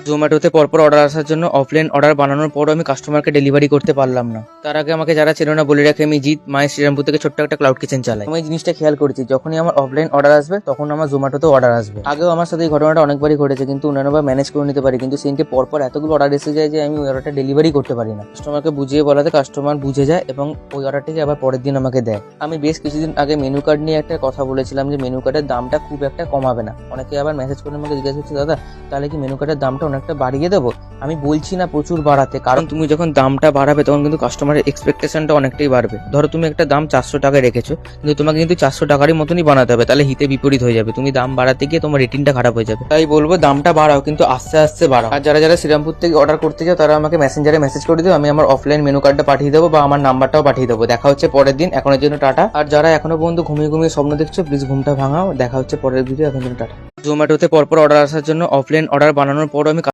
জোম্যাটোতে পরপর অর্ডার আসার জন্য অফলাইন অর্ডার বানানোর পরও আমি কাস্টমারকে ডেলিভারি করতে পারলাম না। তার আগে আমাকে যারা চেনো না বলে রাখে, আমি জিৎ মাই শ্রীরামপুর থেকে ছোট্ট একটা ক্লাউড কিচেন চালাই। আমি এই জিনিসটা খেয়াল করেছি, যখনই আমার অফলাইন অর্ডার আসবে তখন আমার জোম্যাটোতে অর্ডার আসবে। আগেও আমার সাথে এই ঘটনাটা অনেকবারই ঘটেছে, কিন্তু অন্যান্য ম্যানেজ করে নিতে পারি, কিন্তু সেদিনকে পরপর এতগুলো অর্ডার এসে যায় যে আমি ওই অর্ডারটা ডেলিভারি করতে পারি না। কাস্টমারকে বুঝিয়ে বলাতে কাস্টমার বুঝে যায় এবং ওই অর্ডারটিকে আবার পরের দিন আমাকে দেয়। আমি বেশ কিছুদিন আগে মেনু কার্ড নিয়ে একটা কথা বলেছিলাম যে মেনু কার্ডের দামটা খুব একটা কমাবে না। অনেকে আবার মেসেজ করে আমাকে জিজ্ঞাসা করছে, দাদা তাহলে কি মেনু কার্ডের দামটা অনেকটা বাড়িয়ে দেবো? আমি বলছি না প্রচুর বাড়াতে, কারণ তুমি যখন দামটা বাড়াবে তখন কিন্তু কাস্টমারের এক্সপেকটেশনটা অনেকটাই বাড়বে। ধরো তুমি একটা দাম 400 টাকায় রেখেছো, কিন্তু তোমাকে কিন্তু 400 টাকারই মতনই বানাতে হবে, তাহলে হিতে বিপরীত হয়ে যাবে। তুমি দাম বাড়াতে গিয়ে তোমার রেটিংটা খারাপ হয়ে যাবে। তাই বলবো দামটা বাড়াও, কিন্তু আস্তে আস্তে বাড়াও। আর যারা যারা শ্রীরামপুর থেকে অর্ডার করতে চাও তারা আমাকে মেসেঞ্জারে মেসেজ করে দেবো, আমি আমার অফলাইন মেনু কার্ডটা পাঠিয়ে দেবো বা আমার নাম্বারটাও পাঠিয়ে দেবো। দেখা হচ্ছে পরের দিন, এখনের জন্য টাটা। আর যারা এখনো পর্যন্ত ঘুমিয়ে ঘুমিয়ে স্বপ্ন দেখছো, প্লিজ ঘুমটা ভাঙাও। দেখা হচ্ছে পরের ভিডিও, এখনের জন্য টাটা। জোম্যাটোতে পরপর অর্ডার আসার জন্য অফলাইন অর্ডার বানানোর পরও আমি